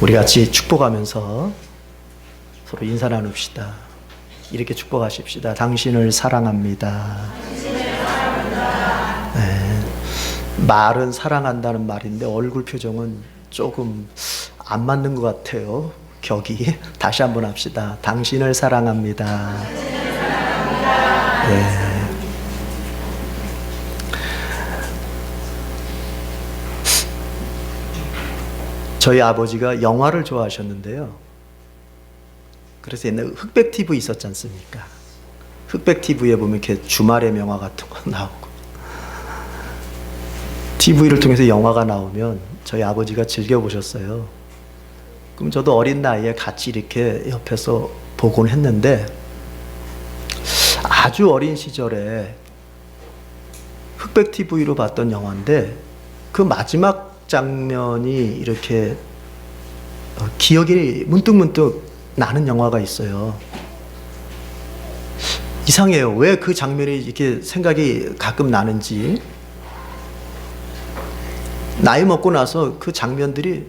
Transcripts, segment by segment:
우리 같이 축복하면서 서로 인사 나눕시다. 이렇게 축복하십시다. 당신을 사랑합니다. 네. 말은 사랑한다는 말인데 얼굴 표정은 조금 안 맞는 것 같아요. 격이. 다시 한번 합시다. 당신을 사랑합니다. 네. 저희 아버지가 영화를 좋아하셨는데요. 그래서 옛날에 흑백 TV 있었지 않습니까? 흑백 TV에 보면 이렇게 주말의 명화 같은 거 나오고, TV를 통해서 영화가 나오면 저희 아버지가 즐겨보셨어요. 그럼 저도 어린 나이에 같이 이렇게 옆에서 보곤 했는데, 아주 어린 시절에 흑백 TV로 봤던 영화인데 그 마지막 장면이 이렇게 기억이 문득문득 나는 영화가 있어요. 이상해요. 왜 그 장면이 이렇게 생각이 가끔 나는지. 나이 먹고 나서 그 장면들이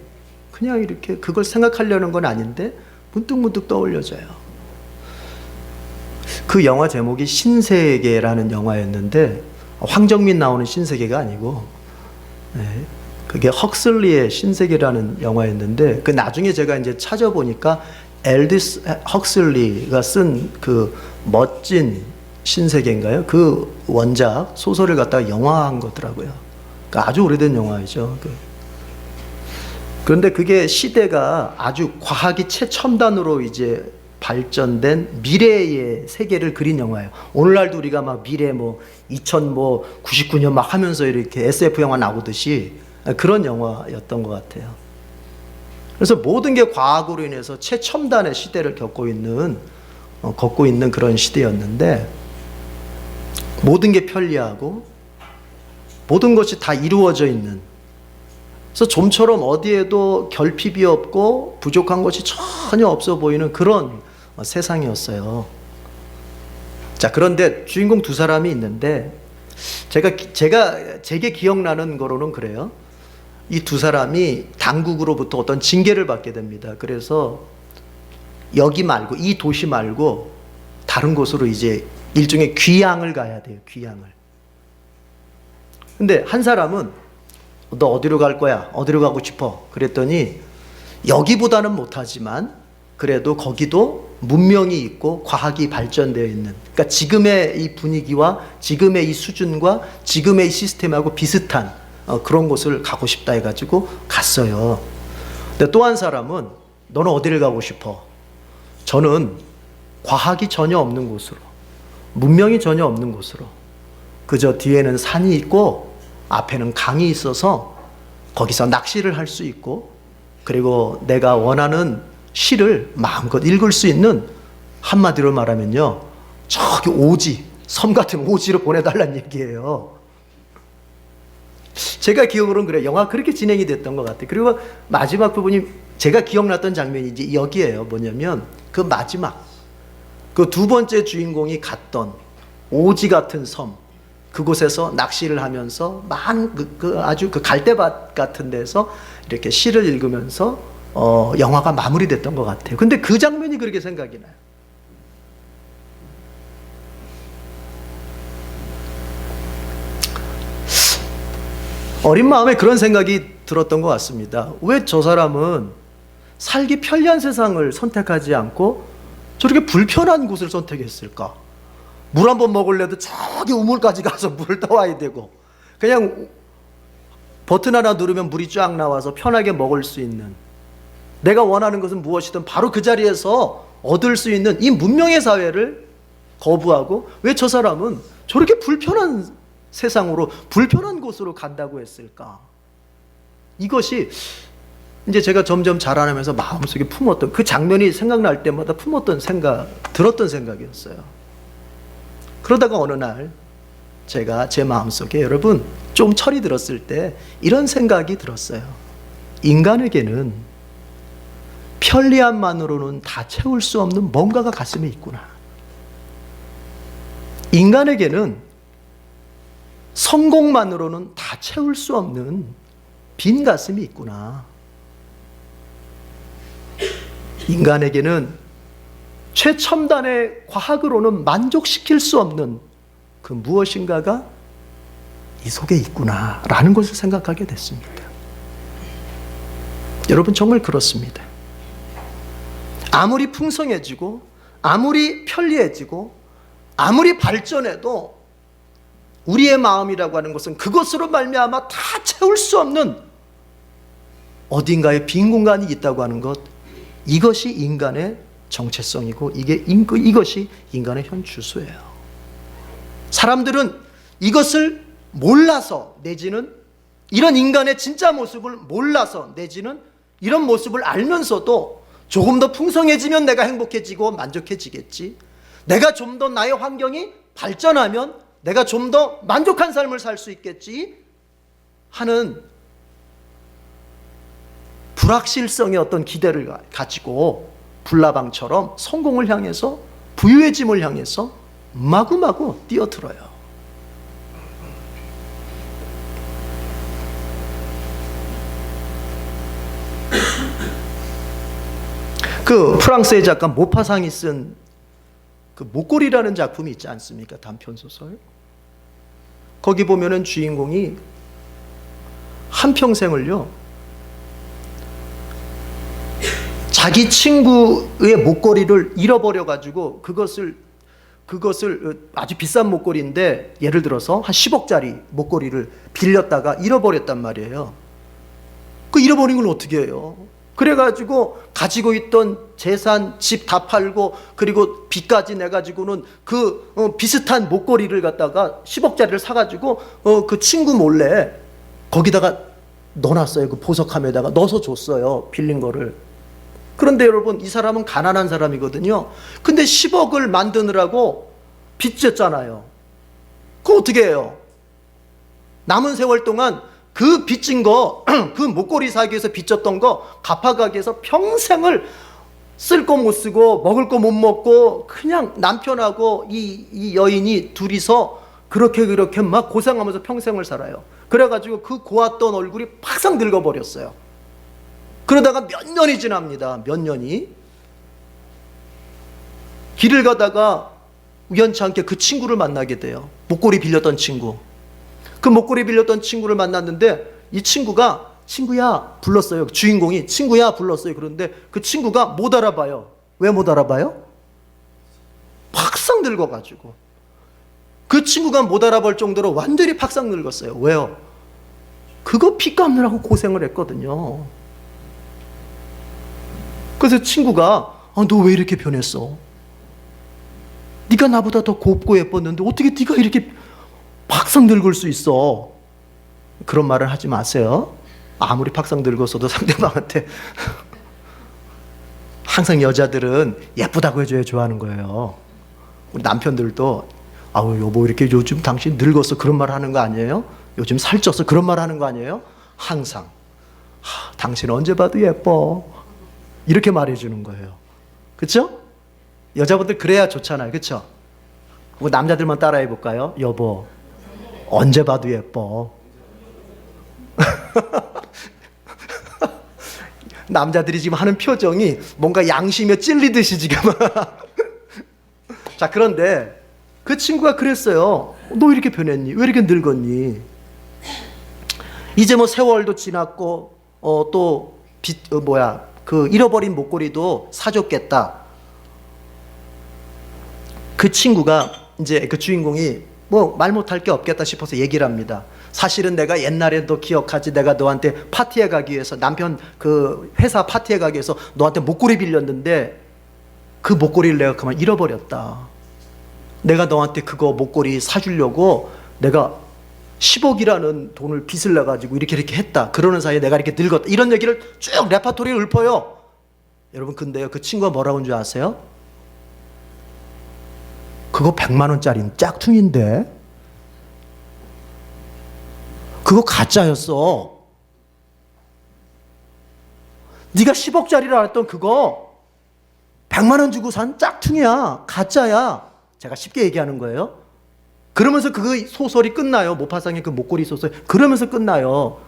그냥 이렇게 그걸 생각하려는 건 아닌데 문득문득 떠올려져요. 그 영화 제목이 신세계라는 영화였는데, 황정민 나오는 신세계가 아니고, 네, 그게 헉슬리의 신세계라는 영화였는데, 그 나중에 제가 이제 찾아보니까 엘디스 헉슬리가 쓴 그 멋진 신세계인가요? 그 원작 소설을 갖다가 영화한 거더라고요. 그러니까 아주 오래된 영화이죠. 그런데 그게 시대가 아주 과학이 최첨단으로 이제 발전된 미래의 세계를 그린 영화예요. 오늘날도 우리가 막 미래 2099년 막 하면서 이렇게 SF 영화 나오듯이 그런 영화였던 것 같아요. 그래서 모든 게 과학으로 인해서 최첨단의 시대를 걷고 있는 그런 시대였는데, 모든 게 편리하고 모든 것이 다 이루어져 있는, 그래서 좀처럼 어디에도 결핍이 없고 부족한 것이 전혀 없어 보이는 그런 세상이었어요. 자, 그런데 주인공 두 사람이 있는데, 제게 기억나는 거로는 그래요. 이 두 사람이 당국으로부터 어떤 징계를 받게 됩니다. 그래서 여기 말고, 이 도시 말고 다른 곳으로 이제 일종의 귀향을 가야 돼요. 귀향을. 근데 한 사람은 너 어디로 갈 거야? 어디로 가고 싶어? 그랬더니 여기보다는 못하지만 그래도 거기도 문명이 있고 과학이 발전되어 있는, 그러니까 지금의 이 분위기와 지금의 이 수준과 지금의 이 시스템하고 비슷한 그런 곳을 가고 싶다 해가지고 갔어요. 근데 또 한 사람은 너는 어디를 가고 싶어? 저는 과학이 전혀 없는 곳으로, 문명이 전혀 없는 곳으로, 그저 뒤에는 산이 있고 앞에는 강이 있어서 거기서 낚시를 할 수 있고, 그리고 내가 원하는 시를 마음껏 읽을 수 있는, 한마디로 말하면요, 저기 오지, 섬 같은 오지로 보내달라는 얘기예요. 제가 기억으로는 그래요. 영화 그렇게 진행이 됐던 것 같아요. 그리고 마지막 부분이 제가 기억났던 장면이 이제 여기에요. 뭐냐면 그 마지막, 그 두 번째 주인공이 갔던 오지 같은 섬, 그곳에서 낚시를 하면서 아주 그 갈대밭 같은 데서 이렇게 시를 읽으면서 영화가 마무리됐던 것 같아요. 근데 그 장면이 그렇게 생각이 나요. 어린 마음에 그런 생각이 들었던 것 같습니다. 왜 저 사람은 살기 편리한 세상을 선택하지 않고 저렇게 불편한 곳을 선택했을까? 물 한 번 먹으려도 저기 우물까지 가서 물을 떠와야 되고, 그냥 버튼 하나 누르면 물이 쫙 나와서 편하게 먹을 수 있는, 내가 원하는 것은 무엇이든 바로 그 자리에서 얻을 수 있는 이 문명의 사회를 거부하고 왜 저 사람은 저렇게 불편한 세상으로, 불편한 곳으로 간다고 했을까? 이것이 이제 제가 점점 자라나면서 마음속에 품었던, 그 장면이 생각날 때마다 들었던 생각이었어요. 그러다가 어느 날 제가 제 마음속에, 여러분 좀 철이 들었을 때 이런 생각이 들었어요. 인간에게는 편리함만으로는 다 채울 수 없는 뭔가가 가슴에 있구나. 인간에게는 성공만으로는 다 채울 수 없는 빈 가슴이 있구나. 인간에게는 최첨단의 과학으로는 만족시킬 수 없는 그 무엇인가가 이 속에 있구나라는 것을 생각하게 됐습니다. 여러분, 정말 그렇습니다. 아무리 풍성해지고 아무리 편리해지고 아무리 발전해도 우리의 마음이라고 하는 것은 그것으로 말미암아 다 채울 수 없는 어딘가에 빈 공간이 있다고 하는 것, 이것이 인간의 정체성이고 이것이 인간의 현 주소예요. 사람들은 이것을 몰라서, 내지는 이런 인간의 진짜 모습을 몰라서, 내지는 이런 모습을 알면서도 조금 더 풍성해지면 내가 행복해지고 만족해지겠지, 내가 좀 더 나의 환경이 발전하면 내가 좀 더 만족한 삶을 살 수 있겠지 하는 불확실성의 어떤 기대를 가지고 불나방처럼 성공을 향해서, 부유해짐을 향해서 마구마구 뛰어들어요. 그 프랑스의 작가 모파상이 쓴 그 목걸이라는 작품이 있지 않습니까? 단편소설. 거기 보면은 주인공이 한평생을요, 자기 친구의 목걸이를 잃어버려가지고 그것을 아주 비싼 목걸이인데, 예를 들어서 한 10억짜리 목걸이를 빌렸다가 잃어버렸단 말이에요. 그 잃어버린 걸 어떻게 해요? 그래가지고 가지고 있던 재산, 집 다 팔고 그리고 빚까지 내가지고는 그 비슷한 목걸이를 갖다가 10억짜리를 사가지고 그 친구 몰래 거기다가 넣어놨어요. 그 보석함에다가 넣어서 줬어요, 빌린 거를. 그런데 여러분, 이 사람은 가난한 사람이거든요. 근데 10억을 만드느라고 빚졌잖아요. 그거 어떻게 해요? 남은 세월 동안 그 빚진 거, 그 목걸이 사기 위해서 빚졌던 거 갚아가기 위해서 평생을 쓸 거 못 쓰고 먹을 거 못 먹고 그냥 남편하고 이 여인이 둘이서 그렇게 막 고생하면서 평생을 살아요. 그래가지고 그 고왔던 얼굴이 팍상 늙어버렸어요. 그러다가 몇 년이 지납니다. 몇 년이. 길을 가다가 우연치 않게 그 친구를 만나게 돼요. 목걸이 빌렸던 친구. 그 목걸이 빌렸던 친구를 만났는데, 이 친구가 친구야 불렀어요. 주인공이 친구야 불렀어요. 그런데 그 친구가 못 알아봐요. 왜 못 알아봐요? 팍상 늙어가지고. 그 친구가 못 알아볼 정도로 완전히 팍상 늙었어요. 왜요? 그거 빚 갚느라고 고생을 했거든요. 그래서 친구가 너 왜 이렇게 변했어? 네가 나보다 더 곱고 예뻤는데 어떻게 네가 이렇게 팍상 늙을 수 있어? 그런 말을 하지 마세요. 아무리 팍상 늙었어도 상대방한테 항상 여자들은 예쁘다고 해줘야 좋아하는 거예요. 우리 남편들도 아우 여보 이렇게 요즘 당신 늙었어 그런 말 하는 거 아니에요? 요즘 살쪘어 그런 말 하는 거 아니에요? 항상 당신 언제 봐도 예뻐 이렇게 말해주는 거예요. 그렇죠? 여자분들 그래야 좋잖아요. 그렇죠? 남자들만 따라해 볼까요? 여보 언제 봐도 예뻐. 남자들이 지금 하는 표정이 뭔가 양심에 찔리듯이 지금. 자, 그런데 그 친구가 그랬어요. 너 이렇게 변했니? 왜 이렇게 늙었니? 이제 뭐 세월도 지났고 그 잃어버린 목걸이도 사줬겠다. 그 친구가 이제 그 주인공이 뭐 말 못할 게 없겠다 싶어서 얘기를 합니다. 사실은 내가 옛날에 너 기억하지? 내가 너한테 파티에 가기 위해서 남편 그 회사 파티에 가기 위해서 너한테 목걸이 빌렸는데 그 목걸이를 내가 그만 잃어버렸다. 내가 너한테 그거 목걸이 사주려고 내가 10억이라는 돈을 빚을 내가지고 이렇게 했다. 그러는 사이에 내가 이렇게 늙었다. 이런 얘기를 쭉 레파토리를 읊어요. 여러분 근데요 그 친구가 뭐라고 한 줄 아세요? 그거 100만 원짜리 짝퉁인데 그거 가짜였어. 네가 10억짜리를 알았던 그거 100만 원 주고 산 짝퉁이야. 가짜야. 제가 쉽게 얘기하는 거예요. 그러면서 그 소설이 끝나요. 모파상의 그 목걸이 소설 그러면서 끝나요.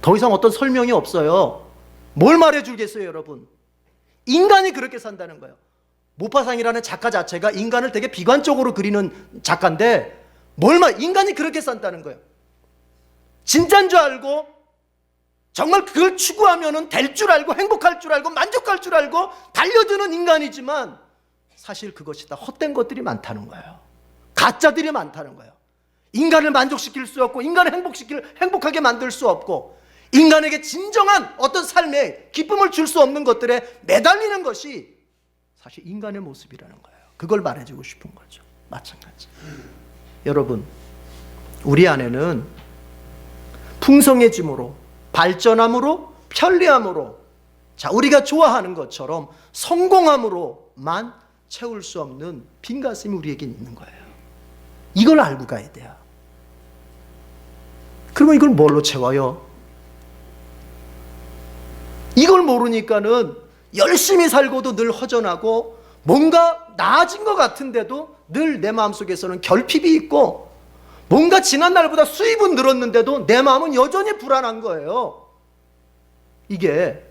더 이상 어떤 설명이 없어요. 뭘 말해주겠어요 여러분? 인간이 그렇게 산다는 거예요. 모파상이라는 작가 자체가 인간을 되게 비관적으로 그리는 작가인데 인간이 그렇게 산다는 거예요. 진짜인 줄 알고 정말 그걸 추구하면 될 줄 알고 행복할 줄 알고 만족할 줄 알고 달려드는 인간이지만 사실 그것이 다 헛된 것들이 많다는 거예요. 가짜들이 많다는 거예요. 인간을 만족시킬 수 없고 인간을 행복하게 만들 수 없고 인간에게 진정한 어떤 삶의 기쁨을 줄 수 없는 것들에 매달리는 것이 사실 인간의 모습이라는 거예요. 그걸 말해주고 싶은 거죠. 마찬가지. 여러분, 우리 안에는 풍성해짐으로 발전함으로 편리함으로 우리가 좋아하는 것처럼 성공함으로만 채울 수 없는 빈 가슴이 우리에게 있는 거예요. 이걸 알고 가야 돼요. 그러면 이걸 뭘로 채워요? 이걸 모르니까는 열심히 살고도 늘 허전하고 뭔가 나아진 것 같은데도 늘 내 마음속에서는 결핍이 있고 뭔가 지난 날보다 수입은 늘었는데도 내 마음은 여전히 불안한 거예요. 이게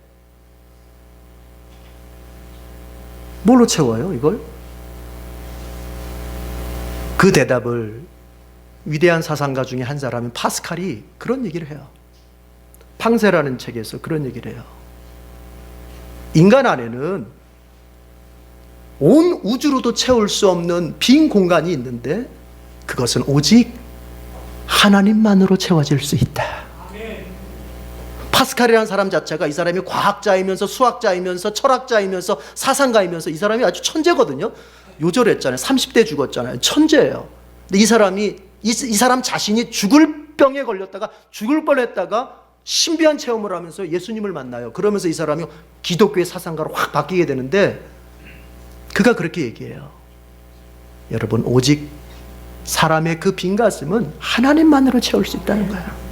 뭘로 채워요, 이걸? 그 대답을 위대한 사상가 중에 한 사람인 파스칼이 그런 얘기를 해요. 팡세라는 책에서 그런 얘기를 해요. 인간 안에는 온 우주로도 채울 수 없는 빈 공간이 있는데 그것은 오직 하나님만으로 채워질 수 있다. 파스칼이라는 사람 자체가 이 사람이 과학자이면서 수학자이면서 철학자이면서 사상가이면서 이 사람이 아주 천재거든요. 요절했잖아요. 30대 죽었잖아요. 천재예요. 근데 이 사람 자신이 죽을 병에 걸렸다가 죽을 뻔했다가 신비한 체험을 하면서 예수님을 만나요. 그러면서 이 사람이 기독교의 사상가로 확 바뀌게 되는데 그가 그렇게 얘기해요. 여러분, 오직 사람의 그 빈 가슴은 하나님만으로 채울 수 있다는 거예요.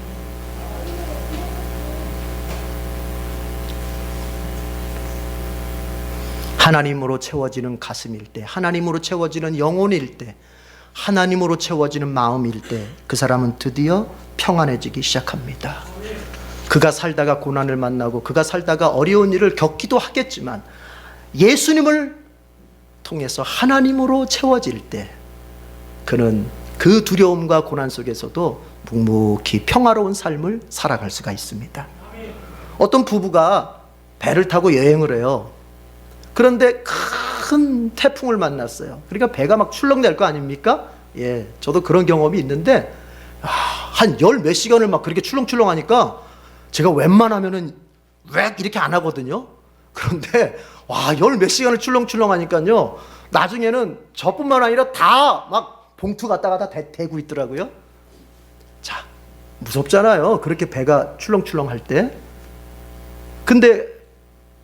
하나님으로 채워지는 가슴일 때, 하나님으로 채워지는 영혼일 때, 하나님으로 채워지는 마음일 때 그 사람은 드디어 평안해지기 시작합니다. 그가 살다가 고난을 만나고 그가 살다가 어려운 일을 겪기도 하겠지만 예수님을 통해서 하나님으로 채워질 때 그는 그 두려움과 고난 속에서도 묵묵히 평화로운 삶을 살아갈 수가 있습니다. 어떤 부부가 배를 타고 여행을 해요. 그런데 큰 태풍을 만났어요. 그러니까 배가 막 출렁댈 거 아닙니까? 예, 저도 그런 경험이 있는데 한 열 몇 시간을 막 그렇게 출렁출렁 하니까 제가 웬만하면은 왜 이렇게 안 하거든요. 그런데 열 몇 시간을 출렁출렁 하니까요. 나중에는 저뿐만 아니라 다 막 봉투 갖다가 다 대고 있더라고요. 자, 무섭잖아요. 그렇게 배가 출렁출렁 할 때. 근데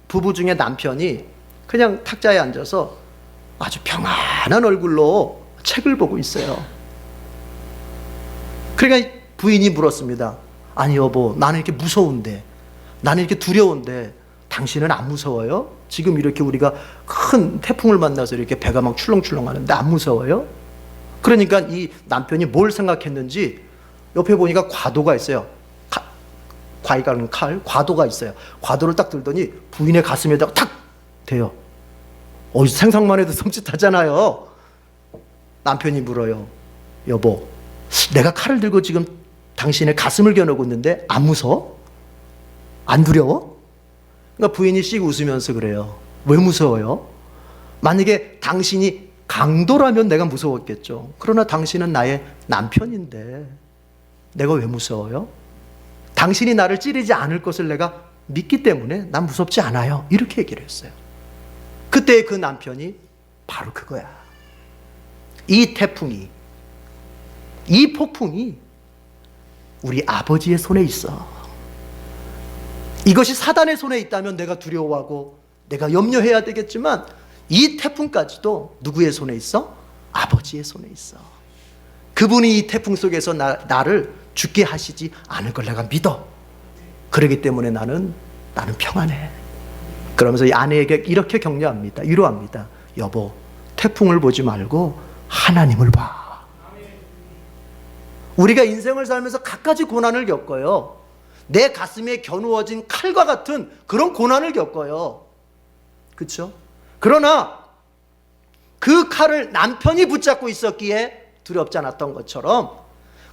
부부 중에 남편이 그냥 탁자에 앉아서 아주 평안한 얼굴로 책을 보고 있어요. 그러니까 부인이 물었습니다. 아니 여보, 나는 이렇게 무서운데, 나는 이렇게 두려운데 당신은 안 무서워요? 지금 이렇게 우리가 큰 태풍을 만나서 이렇게 배가 막 출렁출렁 하는데 안 무서워요? 그러니까 이 남편이 뭘 생각했는지 옆에 보니까 과도가 있어요. 과일 깎는 칼, 과도가 있어요. 과도를 딱 들더니 부인의 가슴에다가 탁 대요. 생각만 해도 섬찟하잖아요. 남편이 물어요. 여보, 내가 칼을 들고 지금 당신의 가슴을 겨누고 있는데 안 무서워? 안 두려워? 그러니까 부인이 씩 웃으면서 그래요. 왜 무서워요? 만약에 당신이 강도라면 내가 무서웠겠죠. 그러나 당신은 나의 남편인데 내가 왜 무서워요? 당신이 나를 찌르지 않을 것을 내가 믿기 때문에 난 무섭지 않아요. 이렇게 얘기를 했어요. 그때 그 남편이 바로 그거야. 이 태풍이, 이 폭풍이 우리 아버지의 손에 있어. 이것이 사단의 손에 있다면 내가 두려워하고 내가 염려해야 되겠지만 이 태풍까지도 누구의 손에 있어? 아버지의 손에 있어. 그분이 이 태풍 속에서 나를 죽게 하시지 않을 걸 내가 믿어. 그렇기 때문에 나는 평안해. 그러면서 이 아내에게 이렇게 격려합니다. 위로합니다. 여보, 태풍을 보지 말고 하나님을 봐. 우리가 인생을 살면서 갖가지 고난을 겪어요. 내 가슴에 겨누어진 칼과 같은 그런 고난을 겪어요. 그렇죠? 그러나 그 칼을 남편이 붙잡고 있었기에 두렵지 않았던 것처럼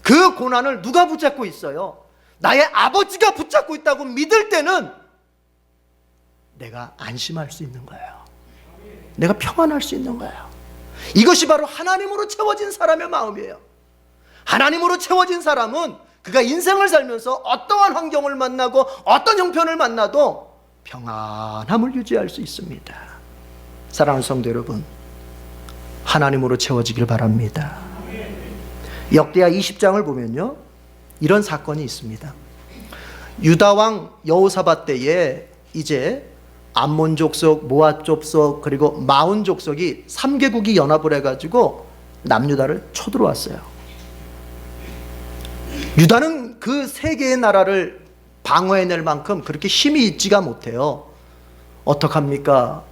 그 고난을 누가 붙잡고 있어요? 나의 아버지가 붙잡고 있다고 믿을 때는 내가 안심할 수 있는 거예요. 내가 평안할 수 있는 거예요. 이것이 바로 하나님으로 채워진 사람의 마음이에요. 하나님으로 채워진 사람은 그가 인생을 살면서 어떠한 환경을 만나고 어떤 형편을 만나도 평안함을 유지할 수 있습니다. 사랑하는 성도 여러분, 하나님으로 채워지길 바랍니다. 역대하 20장을 보면요, 이런 사건이 있습니다. 유다왕 여호사밧 때에 이제 암몬 족속, 모압 족속, 그리고 마온 족속이 3개국이 연합을 해가지고 남유다를 쳐들어왔어요. 유다는 그 3개의 나라를 방어해낼 만큼 그렇게 힘이 있지가 못해요. 어떡합니까?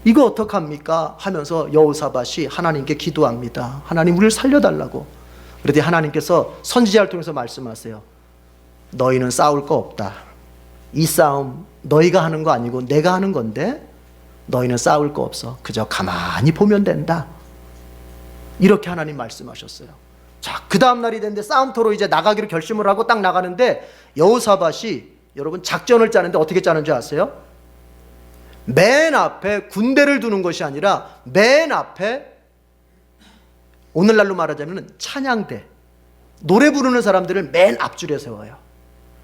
이거 어떡합니까? 하면서 여호사밧이 하나님께 기도합니다. 하나님 우리를 살려달라고. 그랬더니 하나님께서 선지자를 통해서 말씀하세요. 너희는 싸울 거 없다. 이 싸움 너희가 하는 거 아니고 내가 하는 건데 너희는 싸울 거 없어. 그저 가만히 보면 된다. 이렇게 하나님 말씀하셨어요. 자, 그 다음 날이 됐는데 싸움터로 이제 나가기로 결심을 하고 딱 나가는데 여호사밧이 여러분 작전을 짜는데 어떻게 짜는 줄 아세요? 맨 앞에 군대를 두는 것이 아니라 맨 앞에 오늘날로 말하자면 찬양대, 노래 부르는 사람들을 맨 앞줄에 세워요.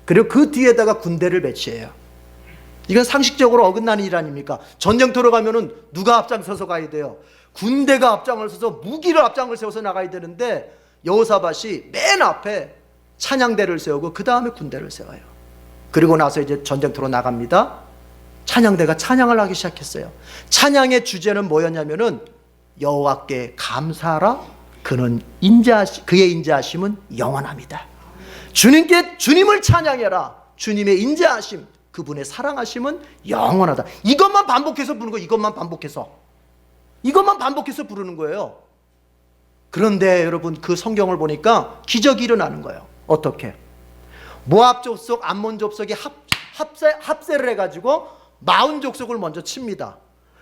그리고 그 뒤에다가 군대를 배치해요. 이건 상식적으로 어긋나는 일 아닙니까? 전쟁터로 가면은 누가 앞장서서 가야 돼요? 군대가 앞장을 서서 무기를 앞장을 세워서 나가야 되는데 여호사밧이 맨 앞에 찬양대를 세우고 그 다음에 군대를 세워요. 그리고 나서 이제 전쟁터로 나갑니다. 찬양대가 찬양을 하기 시작했어요. 찬양의 주제는 뭐였냐면은 여호와께 감사하라. 그는 그의 인자하심은 영원합니다. 주님을 찬양해라. 주님의 인자하심, 그분의 사랑하심은 영원하다. 이것만 반복해서 부르는 거예요. 이것만 반복해서 부르는 거예요. 그런데 여러분 그 성경을 보니까 기적이 일어나는 거예요. 어떻게? 모압 족속, 암몬 족속이 합세를 해가지고 마온 족속을 먼저 칩니다.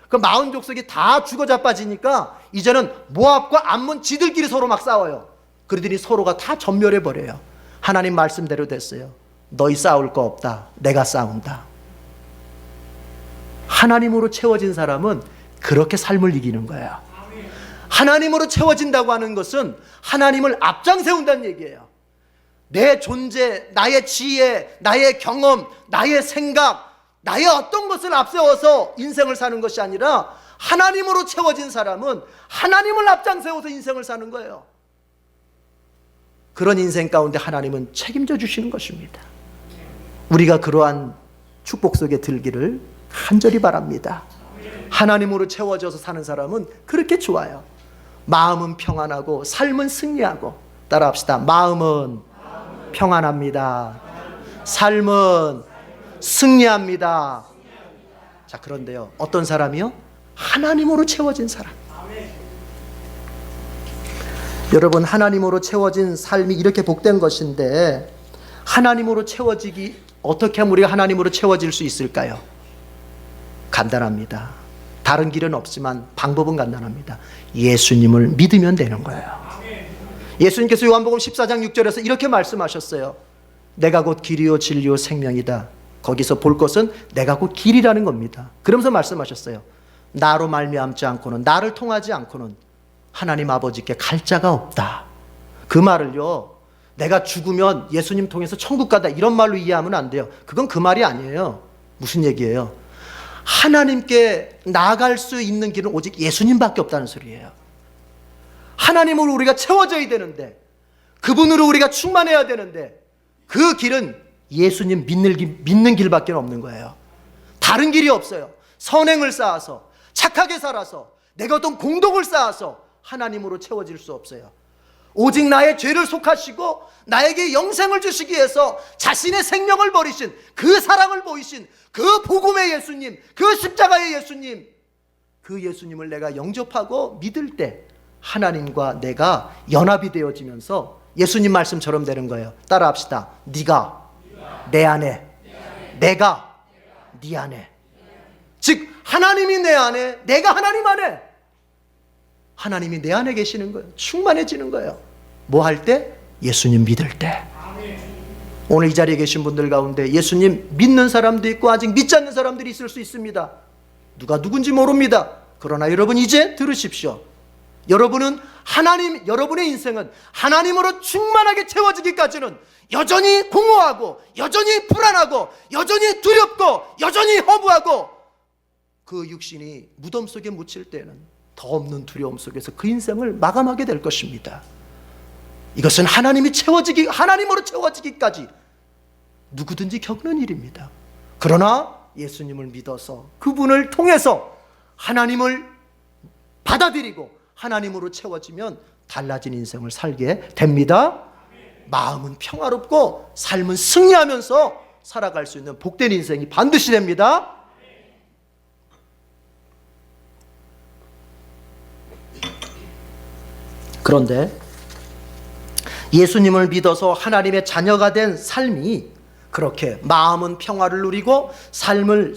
그 마온 족속이 다 죽어 자빠지니까 이제는 모압과 암몬 지들끼리 서로 막 싸워요. 그러더니 서로가 다 전멸해 버려요. 하나님 말씀대로 됐어요. 너희 싸울 거 없다. 내가 싸운다. 하나님으로 채워진 사람은 그렇게 삶을 이기는 거예요. 하나님으로 채워진다고 하는 것은 하나님을 앞장 세운다는 얘기예요. 내 존재, 나의 지혜, 나의 경험, 나의 생각, 나의 어떤 것을 앞세워서 인생을 사는 것이 아니라 하나님으로 채워진 사람은 하나님을 앞장 세워서 인생을 사는 거예요. 그런 인생 가운데 하나님은 책임져 주시는 것입니다. 우리가 그러한 축복 속에 들기를 간절히 바랍니다. 하나님으로 채워져서 사는 사람은 그렇게 좋아요. 마음은 평안하고 삶은 승리하고. 따라합시다. 마음은 평안합니다. 삶은 승리합니다. 자, 그런데요, 어떤 사람이요? 하나님으로 채워진 사람. 여러분, 하나님으로 채워진 삶이 이렇게 복된 것인데 하나님으로 채워지기 어떻게 하면 우리가 하나님으로 채워질 수 있을까요? 간단합니다. 다른 길은 없지만 방법은 간단합니다. 예수님을 믿으면 되는 거예요. 예수님께서 요한복음 14장 6절에서 이렇게 말씀하셨어요. 내가 곧 길이요 진리요 생명이다. 거기서 볼 것은 내가 곧 길이라는 겁니다. 그러면서 말씀하셨어요. 나로 말미암지 않고는, 나를 통하지 않고는 하나님 아버지께 갈 자가 없다. 그 말을요, 내가 죽으면 예수님 통해서 천국 가다 이런 말로 이해하면 안 돼요. 그건 그 말이 아니에요. 무슨 얘기예요? 하나님께 나아갈 수 있는 길은 오직 예수님밖에 없다는 소리예요. 하나님으로 우리가 채워져야 되는데, 그분으로 우리가 충만해야 되는데, 그 길은 예수님 믿는 길밖에 없는 거예요. 다른 길이 없어요. 선행을 쌓아서, 착하게 살아서, 내가 어떤 공덕을 쌓아서 하나님으로 채워질 수 없어요. 오직 나의 죄를 속하시고 나에게 영생을 주시기 위해서 자신의 생명을 버리신, 그 사랑을 보이신 그 복음의 예수님, 그 십자가의 예수님, 그 예수님을 내가 영접하고 믿을 때 하나님과 내가 연합이 되어지면서 예수님 말씀처럼 되는 거예요. 따라합시다. 네가 내 안에, 내가 네 안에. 즉 하나님이 내 안에, 내가 하나님 안에, 하나님이 내 안에 계시는 거예요. 충만해지는 거예요. 뭐 할 때? 예수님 믿을 때. 오늘 이 자리에 계신 분들 가운데 예수님 믿는 사람도 있고 아직 믿지 않는 사람들이 있을 수 있습니다. 누가 누군지 모릅니다. 그러나 여러분 이제 들으십시오. 여러분은 하나님, 여러분의 인생은 하나님으로 충만하게 채워지기까지는 여전히 공허하고 여전히 불안하고 여전히 두렵고 여전히 허무하고 그 육신이 무덤 속에 묻힐 때는 더 없는 두려움 속에서 그 인생을 마감하게 될 것입니다. 이것은 하나님으로 채워지기까지 누구든지 겪는 일입니다. 그러나 예수님을 믿어서 그분을 통해서 하나님을 받아들이고 하나님으로 채워지면 달라진 인생을 살게 됩니다. 마음은 평화롭고 삶은 승리하면서 살아갈 수 있는 복된 인생이 반드시 됩니다. 그런데 예수님을 믿어서 하나님의 자녀가 된 삶이 그렇게 마음은 평화를 누리고 삶은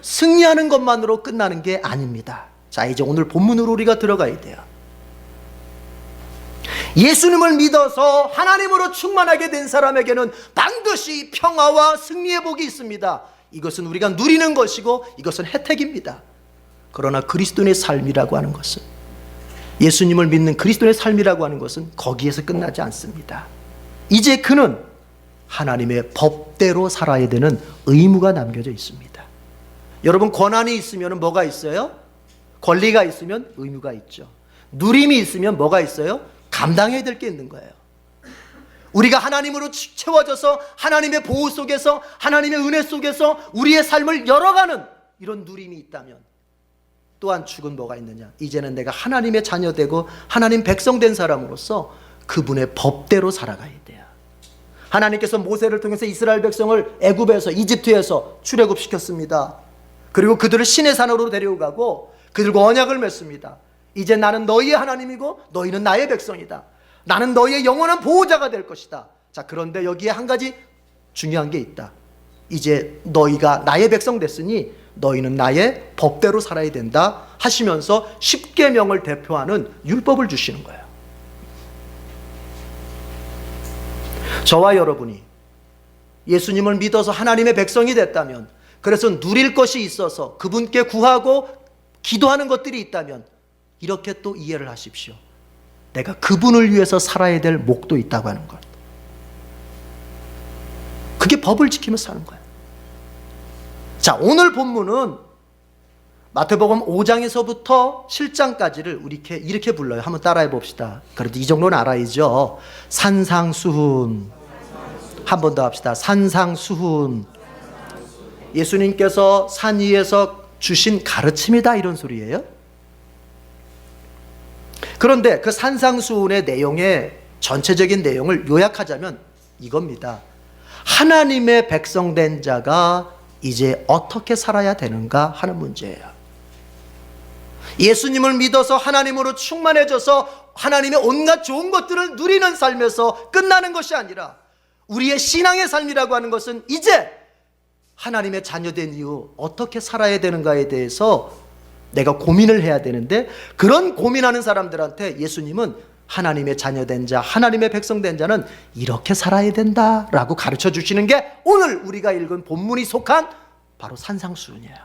승리하는 것만으로 끝나는 게 아닙니다. 자, 이제 오늘 본문으로 우리가 들어가야 돼요. 예수님을 믿어서 하나님으로 충만하게 된 사람에게는 반드시 평화와 승리의 복이 있습니다. 이것은 우리가 누리는 것이고 이것은 혜택입니다. 그러나 그리스도인의 삶이라고 하는 것은, 예수님을 믿는 그리스도인의 삶이라고 하는 것은 거기에서 끝나지 않습니다. 이제 그는 하나님의 법대로 살아야 되는 의무가 남겨져 있습니다. 여러분, 권한이 있으면 뭐가 있어요? 권리가 있으면 의무가 있죠. 누림이 있으면 뭐가 있어요? 감당해야 될 게 있는 거예요. 우리가 하나님으로 채워져서 하나님의 보호 속에서, 하나님의 은혜 속에서 우리의 삶을 열어가는 이런 누림이 있다면 또한 축은 뭐가 있느냐? 이제는 내가 하나님의 자녀 되고 하나님 백성 된 사람으로서 그분의 법대로 살아가야 돼요. 하나님께서 모세를 통해서 이스라엘 백성을 애굽에서, 이집트에서 출애굽시켰습니다. 그리고 그들을 시내 산으로 데려가고 그들과 언약을 맺습니다. 이제 나는 너희의 하나님이고 너희는 나의 백성이다. 나는 너희의 영원한 보호자가 될 것이다. 자, 그런데 여기에 한 가지 중요한 게 있다. 이제 너희가 나의 백성 됐으니 너희는 나의 법대로 살아야 된다 하시면서 십계명을 대표하는 율법을 주시는 거예요. 저와 여러분이 예수님을 믿어서 하나님의 백성이 됐다면, 그래서 누릴 것이 있어서 그분께 구하고 기도하는 것들이 있다면 이렇게 또 이해를 하십시오. 내가 그분을 위해서 살아야 될 목도 있다고 하는 것. 그게 법을 지키면서 사는 거예요. 자, 오늘 본문은 마태복음 5장에서부터 7장까지를 우리 이렇게 불러요. 한번 따라해 봅시다. 그래도 이 정도는 알아야죠. 산상수훈. 한 번 더 합시다. 산상수훈. 예수님께서 산 위에서 주신 가르침이다, 이런 소리예요. 그런데 그 산상수훈의 내용의 전체적인 내용을 요약하자면 이겁니다. 하나님의 백성된 자가 이제 어떻게 살아야 되는가 하는 문제예요. 예수님을 믿어서 하나님으로 충만해져서 하나님의 온갖 좋은 것들을 누리는 삶에서 끝나는 것이 아니라, 우리의 신앙의 삶이라고 하는 것은 이제 하나님의 자녀된 이후 어떻게 살아야 되는가에 대해서 내가 고민을 해야 되는데, 그런 고민하는 사람들한테 예수님은 하나님의 자녀된 자, 하나님의 백성된 자는 이렇게 살아야 된다라고 가르쳐 주시는 게 오늘 우리가 읽은 본문이 속한 바로 산상수훈이에요.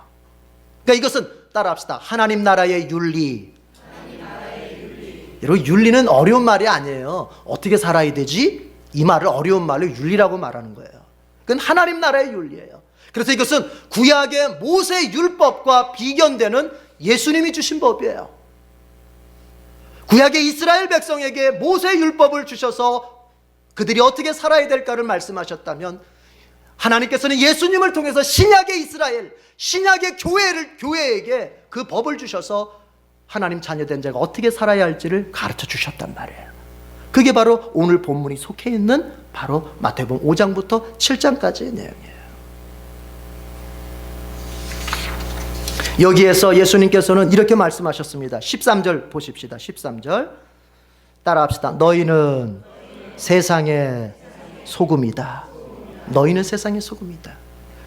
그러니까 이것은 따라합시다. 하나님 나라의 윤리. 여러분, 윤리는 어려운 말이 아니에요. 어떻게 살아야 되지? 이 말을 어려운 말로 윤리라고 말하는 거예요. 그건 하나님 나라의 윤리예요. 그래서 이것은 구약의 모세 율법과 비견되는 예수님이 주신 법이에요. 구약의 이스라엘 백성에게 모세 율법을 주셔서 그들이 어떻게 살아야 될까를 말씀하셨다면, 하나님께서는 예수님을 통해서 신약의 이스라엘, 신약의 교회에게 그 법을 주셔서 하나님 자녀된 자가 어떻게 살아야 할지를 가르쳐 주셨단 말이에요. 그게 바로 오늘 본문이 속해 있는 바로 마태복음 5장부터 7장까지의 내용이에요. 여기에서 예수님께서는 이렇게 말씀하셨습니다. 13절 보십시다. 13절 따라합시다. 너희는 세상의 소금이다. 너희는 세상의 소금이다.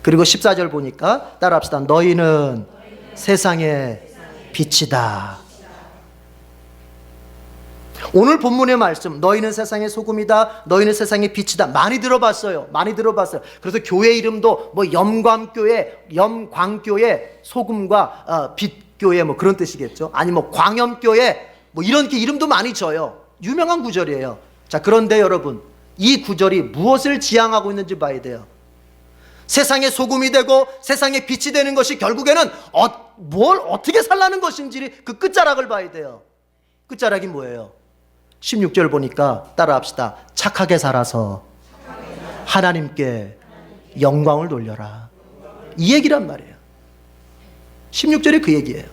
그리고 14절 보니까 따라합시다. 너희는 세상의 빛이다. 오늘 본문의 말씀, 너희는 세상의 소금이다, 너희는 세상의 빛이다, 많이 들어봤어요. 많이 들어봤어요. 그래서 교회 이름도 뭐 염광교회 소금과 빛교회 뭐 그런 뜻이겠죠. 아니 뭐 광염교회 뭐 이렇게 이름도 많이 져요. 유명한 구절이에요. 자, 그런데 여러분, 이 구절이 무엇을 지향하고 있는지 봐야 돼요. 세상의 소금이 되고 세상의 빛이 되는 것이 결국에는 뭘 어떻게 살라는 것인지 그 끝자락을 봐야 돼요. 끝자락이 뭐예요? 16절 보니까 따라합시다. 착하게 살아서 하나님께 영광을 돌려라. 이 얘기란 말이에요. 16절이 그 얘기예요.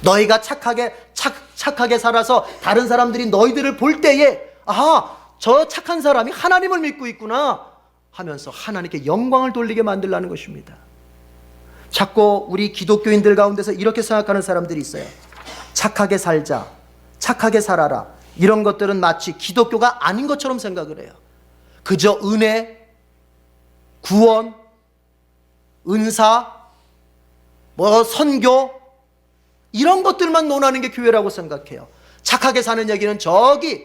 너희가 착하게 살아서 다른 사람들이 너희들을 볼 때에 아하, 저 착한 사람이 하나님을 믿고 있구나 하면서 하나님께 영광을 돌리게 만들라는 것입니다. 자꾸 우리 기독교인들 가운데서 이렇게 생각하는 사람들이 있어요. 착하게 살자, 착하게 살아라, 이런 것들은 마치 기독교가 아닌 것처럼 생각을 해요. 그저 은혜, 구원, 은사, 뭐 선교 이런 것들만 논하는 게 교회라고 생각해요. 착하게 사는 얘기는 저기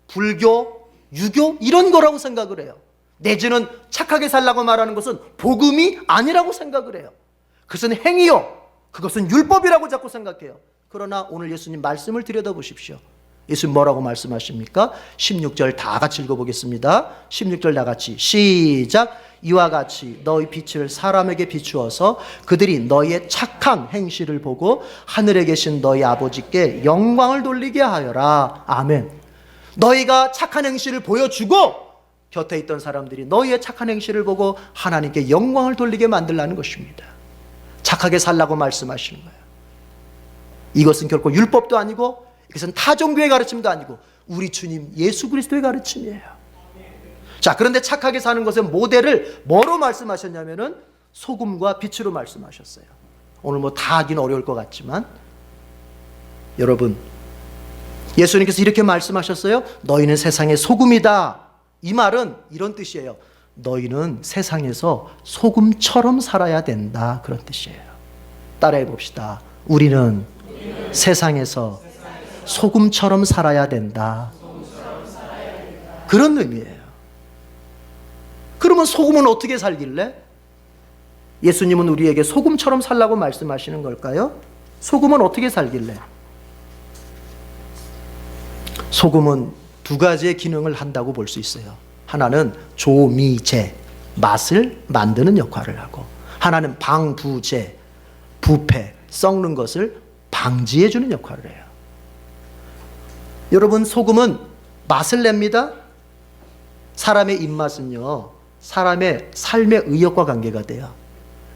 불교, 유교 이런 거라고 생각을 해요. 내지는 착하게 살라고 말하는 것은 복음이 아니라고 생각을 해요. 그것은 행위요, 그것은 율법이라고 자꾸 생각해요. 그러나 오늘 예수님 말씀을 들여다보십시오. 예수님 뭐라고 말씀하십니까? 16절 다 같이 읽어보겠습니다. 16절 다 같이 시작. 이와 같이 너희 빛을 사람에게 비추어서 그들이 너희의 착한 행실을 보고 하늘에 계신 너희 아버지께 영광을 돌리게 하여라. 아멘. 너희가 착한 행실을 보여주고 곁에 있던 사람들이 너희의 착한 행실을 보고 하나님께 영광을 돌리게 만들라는 것입니다. 착하게 살라고 말씀하시는 거예요. 이것은 결코 율법도 아니고 이것은 타종교의 가르침도 아니고 우리 주님 예수 그리스도의 가르침이에요. 자, 그런데 착하게 사는 것의 모델을 뭐로 말씀하셨냐면은 소금과 빛으로 말씀하셨어요. 오늘 뭐 다 하기는 어려울 것 같지만 여러분, 예수님께서 이렇게 말씀하셨어요. 너희는 세상의 소금이다. 이 말은 이런 뜻이에요. 너희는 세상에서 소금처럼 살아야 된다, 그런 뜻이에요. 따라해 봅시다. 우리는 세상에서 소금처럼 살아야 된다, 그런 의미예요. 그러면 소금은 어떻게 살길래? 예수님은 우리에게 소금처럼 살라고 말씀하시는 걸까요? 소금은 어떻게 살길래? 소금은 두 가지의 기능을 한다고 볼 수 있어요. 하나는 조미제, 맛을 만드는 역할을 하고, 하나는 방부제, 부패, 썩는 것을 방지해 주는 역할을 해요. 여러분, 소금은 맛을 냅니다. 사람의 입맛은요, 사람의 삶의 의욕과 관계가 돼요.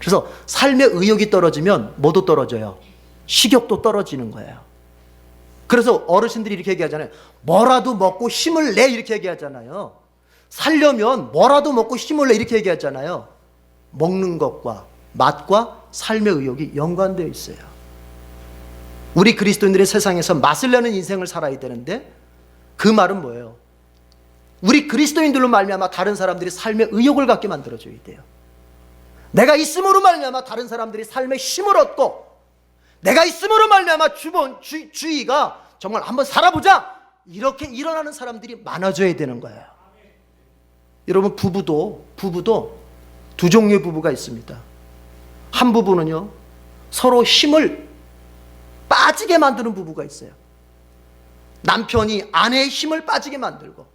그래서 삶의 의욕이 떨어지면 뭐도 떨어져요? 식욕도 떨어지는 거예요. 그래서 어르신들이 이렇게 얘기하잖아요. 뭐라도 먹고 힘을 내, 이렇게 얘기하잖아요. 살려면 뭐라도 먹고 힘을 내, 이렇게 얘기하잖아요. 먹는 것과 맛과 삶의 의욕이 연관되어 있어요. 우리 그리스도인들의 세상에서 맛을 내는 인생을 살아야 되는데 그 말은 뭐예요? 우리 그리스도인들로 말미암아 다른 사람들이 삶의 의욕을 갖게 만들어줘야 돼요. 내가 있음으로 말미암아 다른 사람들이 삶의 힘을 얻고, 내가 있음으로 말미암아 주위가 정말 한번 살아보자, 이렇게 일어나는 사람들이 많아져야 되는 거예요. 여러분, 부부도 두 종류의 부부가 있습니다. 한 부부는요, 서로 힘을 빠지게 만드는 부부가 있어요. 남편이 아내의 힘을 빠지게 만들고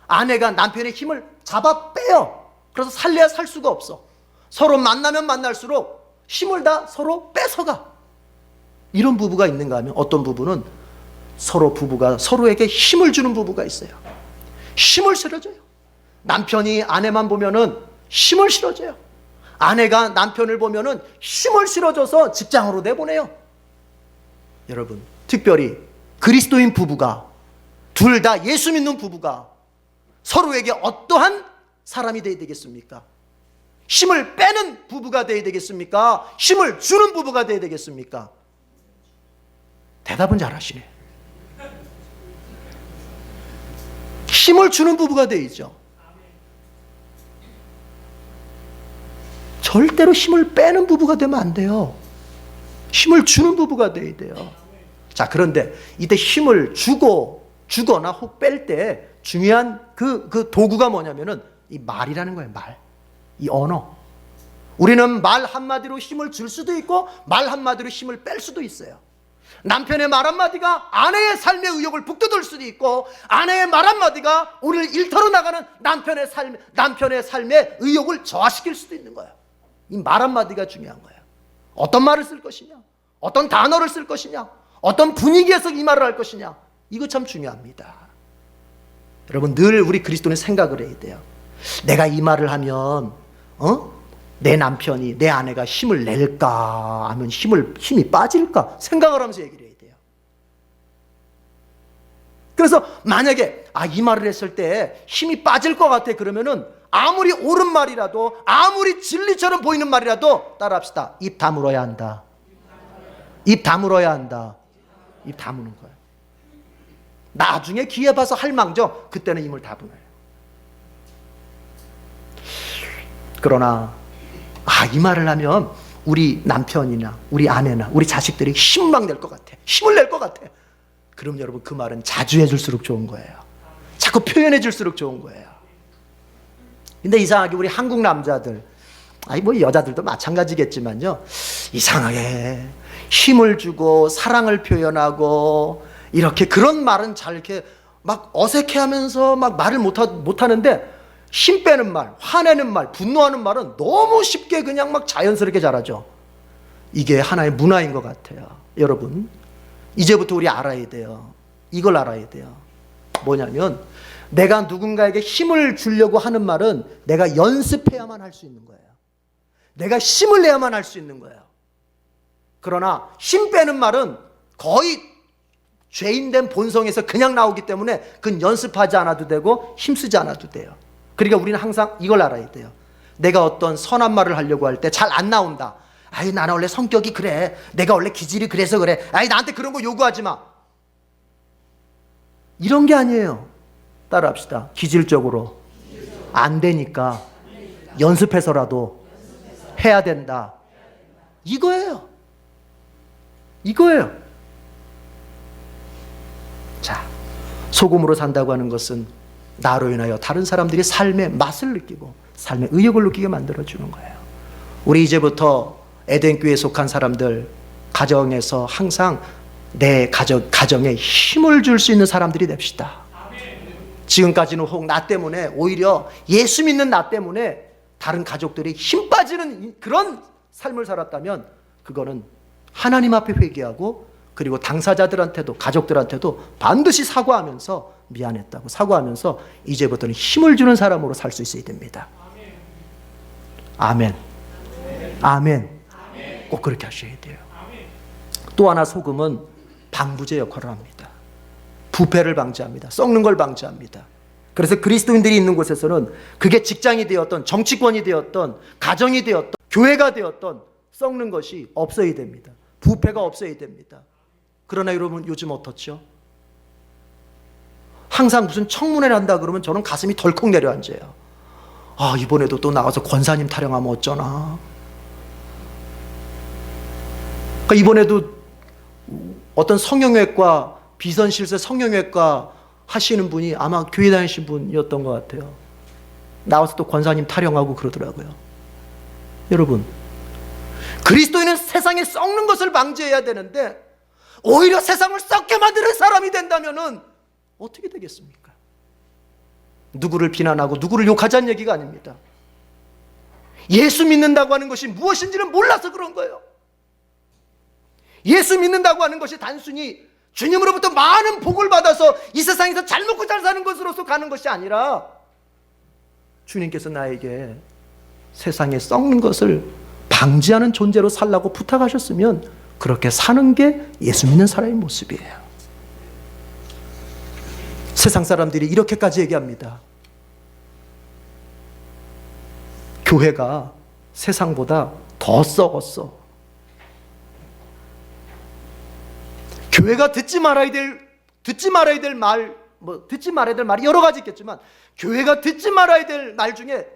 아내가 남편의 힘을 잡아 빼요. 그래서 살래야 살 수가 없어. 서로 만나면 만날수록 힘을 다 서로 뺏어가. 이런 부부가 있는가 하면, 어떤 부부는 부부가 서로에게 힘을 주는 부부가 있어요. 힘을 실어줘요. 남편이 아내만 보면은 힘을 실어줘요. 아내가 남편을 보면은 힘을 실어줘서 직장으로 내보내요. 여러분, 특별히 그리스도인 부부가, 둘 다 예수 믿는 부부가 서로에게 어떠한 사람이 되어야 되겠습니까? 힘을 빼는 부부가 되어야 되겠습니까? 힘을 주는 부부가 되어야 되겠습니까? 대답은 잘하시네. 힘을 주는 부부가 되어야죠. 절대로 힘을 빼는 부부가 되면 안 돼요. 힘을 주는 부부가 돼야 돼요. 자, 그런데 이때 힘을 주거나 혹 뺄 때 중요한 그 도구가 뭐냐면은 이 말이라는 거예요. 말. 이 언어. 우리는 말 한마디로 힘을 줄 수도 있고 말 한마디로 힘을 뺄 수도 있어요. 남편의 말 한마디가 아내의 삶의 의욕을 북돋을 수도 있고 아내의 말 한마디가 우리를 일터로 나가는 남편의 삶의 의욕을 저하시킬 수도 있는 거예요. 이 말 한마디가 중요한 거예요. 어떤 말을 쓸 것이냐, 어떤 단어를 쓸 것이냐, 어떤 분위기에서 이 말을 할 것이냐, 이거 참 중요합니다. 여러분, 늘 우리 그리스도는 생각을 해야 돼요. 내가 이 말을 하면 내 남편이, 내 아내가 힘을 낼까 하면 힘이 빠질까 생각을 하면서 얘기를 해야 돼요. 그래서 만약에 이 말을 했을 때 힘이 빠질 것 같아 그러면은 아무리 옳은 말이라도 아무리 진리처럼 보이는 말이라도 따라합시다. 입 다물어야 한다. 입 다물어야 한다. 입 다무는 거예요. 나중에 기회 봐서 할망정 그때는 힘을 다무어요. 그러나 이 말을 하면 우리 남편이나 우리 아내나 우리 자식들이 힘막 낼 것 같아. 힘을 낼 것 같아. 그럼 여러분 그 말은 자주 해줄수록 좋은 거예요. 자꾸 표현해 줄수록 좋은 거예요. 근데 이상하게 우리 한국 남자들, 뭐 여자들도 마찬가지겠지만요, 이상하게 힘을 주고 사랑을 표현하고 이렇게 그런 말은 잘 이렇게 막 어색해하면서 막 말을 못 하는데 힘 빼는 말, 화내는 말, 분노하는 말은 너무 쉽게 그냥 막 자연스럽게 잘하죠. 이게 하나의 문화인 것 같아요. 여러분, 이제부터 우리 알아야 돼요. 이걸 알아야 돼요. 뭐냐면 내가 누군가에게 힘을 주려고 하는 말은 내가 연습해야만 할 수 있는 거예요. 내가 힘을 내야만 할 수 있는 거예요. 그러나 힘 빼는 말은 거의 죄인된 본성에서 그냥 나오기 때문에 그건 연습하지 않아도 되고 힘쓰지 않아도 돼요. 그러니까 우리는 항상 이걸 알아야 돼요. 내가 어떤 선한 말을 하려고 할 때 잘 안 나온다. 나는 원래 성격이 그래. 내가 원래 기질이 그래서 그래. 나한테 그런 거 요구하지 마. 이런 게 아니에요. 따라합시다. 기질적으로 안 되니까 연습해서라도 해야 된다. 이거예요. 이거예요. 자, 소금으로 산다고 하는 것은 나로 인하여 다른 사람들이 삶의 맛을 느끼고 삶의 의욕을 느끼게 만들어주는 거예요. 우리 이제부터 에덴교회에 속한 사람들, 가정에서 항상 내 가정에 힘을 줄 수 있는 사람들이 됩시다. 지금까지는 혹 나 때문에, 오히려 예수 믿는 나 때문에 다른 가족들이 힘 빠지는 그런 삶을 살았다면 그거는 하나님 앞에 회개하고 그리고 당사자들한테도 가족들한테도 반드시 사과하면서 미안했다고 사과하면서 이제부터는 힘을 주는 사람으로 살 수 있어야 됩니다. 아멘. 아멘. 꼭 그렇게 하셔야 돼요. 또 하나 소금은 방부제 역할을 합니다. 부패를 방지합니다. 썩는 걸 방지합니다. 그래서 그리스도인들이 있는 곳에서는 그게 직장이 되었던 정치권이 되었던 가정이 되었던 교회가 되었던 썩는 것이 없어야 됩니다. 부패가 없어야 됩니다. 그러나 여러분 요즘 어떻죠? 항상 무슨 청문회를 한다 그러면 저는 가슴이 덜컥 내려앉아요. 이번에도 또 나와서 권사님 타령하면 어쩌나. 그러니까 이번에도 어떤 성형외과 비선실세 성형외과 하시는 분이 아마 교회 다니신 분이었던 것 같아요. 나와서 또 권사님 타령하고 그러더라고요. 여러분, 그리스도인은 세상에 썩는 것을 방지해야 되는데 오히려 세상을 썩게 만드는 사람이 된다면은 어떻게 되겠습니까? 누구를 비난하고 누구를 욕하자는 얘기가 아닙니다. 예수 믿는다고 하는 것이 무엇인지는 몰라서 그런 거예요. 예수 믿는다고 하는 것이 단순히 주님으로부터 많은 복을 받아서 이 세상에서 잘 먹고 잘 사는 것으로서 가는 것이 아니라 주님께서 나에게 세상에 썩는 것을 방지하는 존재로 살라고 부탁하셨으면 그렇게 사는 게 예수 믿는 사람의 모습이에요. 세상 사람들이 이렇게까지 얘기합니다. 교회가 세상보다 더 썩었어. 교회가 듣지 말아야 될 말이 여러 가지 있겠지만 교회가 듣지 말아야 될 말 중에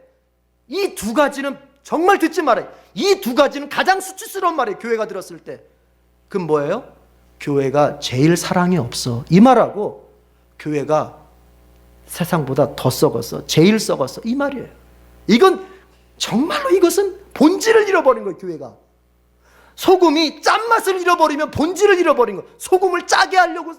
이 두 가지는 정말 듣지 말아요. 이 두 가지는 가장 수치스러운 말이에요. 교회가 들었을 때. 그럼 뭐예요? 교회가 제일 사랑이 없어. 이 말하고 교회가 세상보다 더 썩었어. 제일 썩었어. 이 말이에요. 이건 정말로 이것은 본질을 잃어버린 거예요. 교회가. 소금이 짠맛을 잃어버리면 본질을 잃어버린 거예요. 소금을 짜게 하려고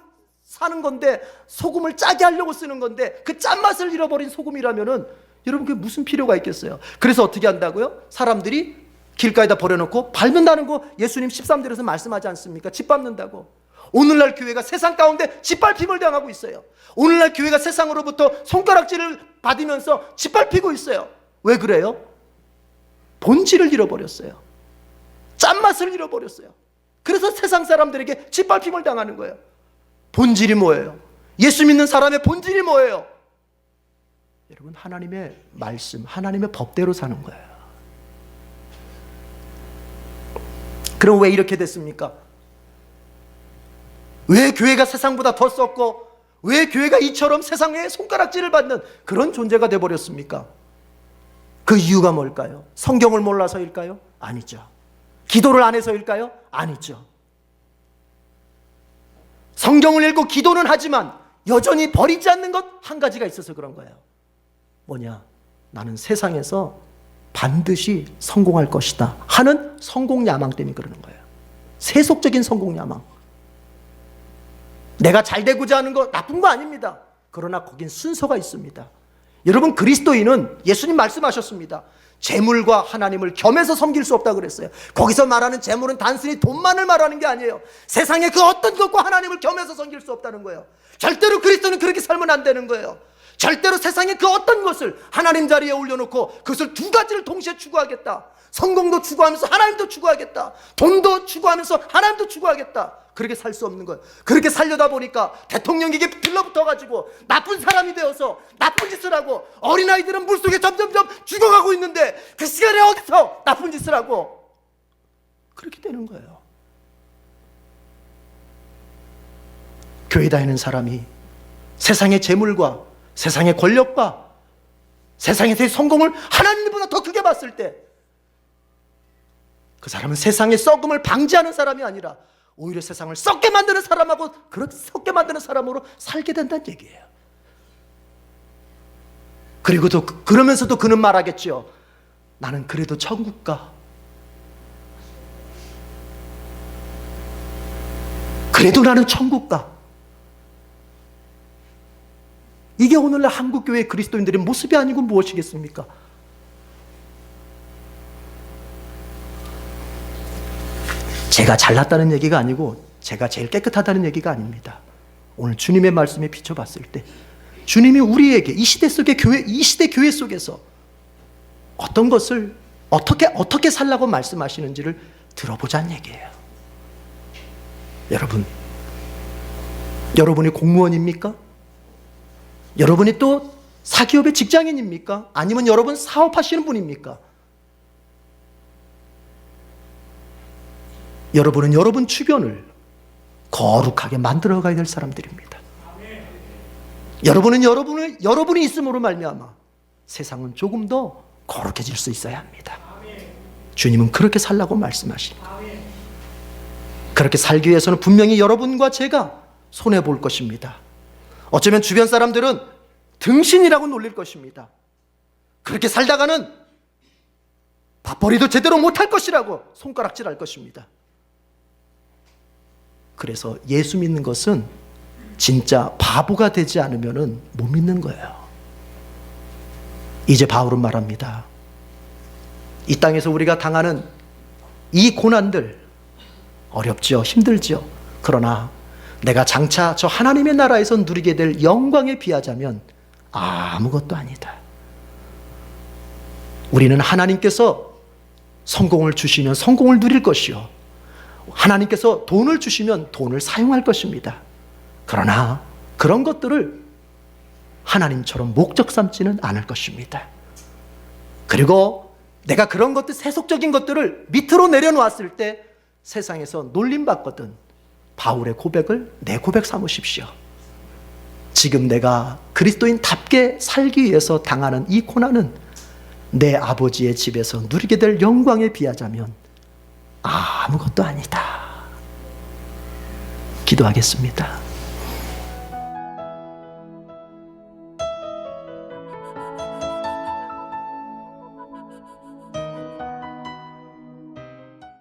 사는 건데, 소금을 짜게 하려고 쓰는 건데, 그 짠맛을 잃어버린 소금이라면은 여러분 그게 무슨 필요가 있겠어요? 그래서 어떻게 한다고요? 사람들이 길가에다 버려놓고 밟는다는 거 예수님 13절에서 말씀하지 않습니까? 짓밟는다고. 오늘날 교회가 세상 가운데 짓밟힘을 당하고 있어요. 오늘날 교회가 세상으로부터 손가락질을 받으면서 짓밟히고 있어요. 왜 그래요? 본질을 잃어버렸어요. 짠맛을 잃어버렸어요. 그래서 세상 사람들에게 짓밟힘을 당하는 거예요. 본질이 뭐예요? 예수 믿는 사람의 본질이 뭐예요? 여러분, 하나님의 말씀, 하나님의 법대로 사는 거예요. 그럼 왜 이렇게 됐습니까? 왜 교회가 세상보다 더 썩고 왜 교회가 이처럼 세상에 손가락질을 받는 그런 존재가 되어버렸습니까? 그 이유가 뭘까요? 성경을 몰라서일까요? 아니죠. 기도를 안 해서일까요? 아니죠. 성경을 읽고 기도는 하지만 여전히 버리지 않는 것 한 가지가 있어서 그런 거예요. 뭐냐? 나는 세상에서 반드시 성공할 것이다 하는 성공 야망 때문에 그러는 거예요. 세속적인 성공 야망. 내가 잘 되고자 하는 거 나쁜 거 아닙니다. 그러나 거긴 순서가 있습니다. 여러분, 그리스도인은 예수님 말씀하셨습니다. 재물과 하나님을 겸해서 섬길 수 없다고 그랬어요. 거기서 말하는 재물은 단순히 돈만을 말하는 게 아니에요. 세상의 그 어떤 것과 하나님을 겸해서 섬길 수 없다는 거예요. 절대로 그리스도는 그렇게 살면 안 되는 거예요. 절대로 세상의 그 어떤 것을 하나님 자리에 올려놓고 그것을 두 가지를 동시에 추구하겠다. 성공도 추구하면서 하나님도 추구하겠다. 돈도 추구하면서 하나님도 추구하겠다. 그렇게 살 수 없는 거예요. 그렇게 살려다 보니까 대통령에게 빌러붙어가지고 나쁜 사람이 되어서 나쁜 짓을 하고, 어린아이들은 물속에 점점점 죽어가고 있는데 그 시간에 어디서 나쁜 짓을 하고, 그렇게 되는 거예요. 교회 다니는 사람이 세상의 재물과 세상의 권력과 세상에서의 성공을 하나님보다 더 크게 봤을 때 그 사람은 세상의 썩음을 방지하는 사람이 아니라 오히려 세상을 썩게 만드는 사람하고 그렇게 썩게 만드는 사람으로 살게 된다는 얘기예요. 그리고 또 그러면서도 그는 말하겠죠. 나는 그래도 천국 가. 그래도 나는 천국 가. 이게 오늘날 한국교회 그리스도인들의 모습이 아니고 무엇이겠습니까? 제가 잘났다는 얘기가 아니고 제가 제일 깨끗하다는 얘기가 아닙니다. 오늘 주님의 말씀에 비춰봤을 때 주님이 우리에게 이 시대 속의 교회, 이 시대 교회 속에서 어떤 것을 어떻게 살라고 말씀하시는지를 들어보자는 얘기예요. 여러분이 공무원입니까? 여러분이 또 사기업의 직장인입니까? 아니면 여러분 사업하시는 분입니까? 여러분은 여러분 주변을 거룩하게 만들어 가야 될 사람들입니다. 여러분은 여러분이 있음으로 말미암아 세상은 조금 더 거룩해질 수 있어야 합니다. 주님은 그렇게 살라고 말씀하십니다. 그렇게 살기 위해서는 분명히 여러분과 제가 손해볼 것입니다. 어쩌면 주변 사람들은 등신이라고 놀릴 것입니다. 그렇게 살다가는 밥벌이도 제대로 못할 것이라고 손가락질할 것입니다. 그래서 예수 믿는 것은 진짜 바보가 되지 않으면 못 믿는 거예요. 이제 바울은 말합니다. 이 땅에서 우리가 당하는 이 고난들 어렵죠, 힘들죠. 그러나 내가 장차 저 하나님의 나라에서 누리게 될 영광에 비하자면 아무것도 아니다. 우리는 하나님께서 성공을 주시면 성공을 누릴 것이요, 하나님께서 돈을 주시면 돈을 사용할 것입니다. 그러나 그런 것들을 하나님처럼 목적 삼지는 않을 것입니다. 그리고 내가 그런 것들, 세속적인 것들을 밑으로 내려놓았을 때 세상에서 놀림받거든 바울의 고백을 내 고백 삼으십시오. 지금 내가 그리스도인답게 살기 위해서 당하는 이 고난은 내 아버지의 집에서 누리게 될 영광에 비하자면 아무것도 아니다. 기도하겠습니다.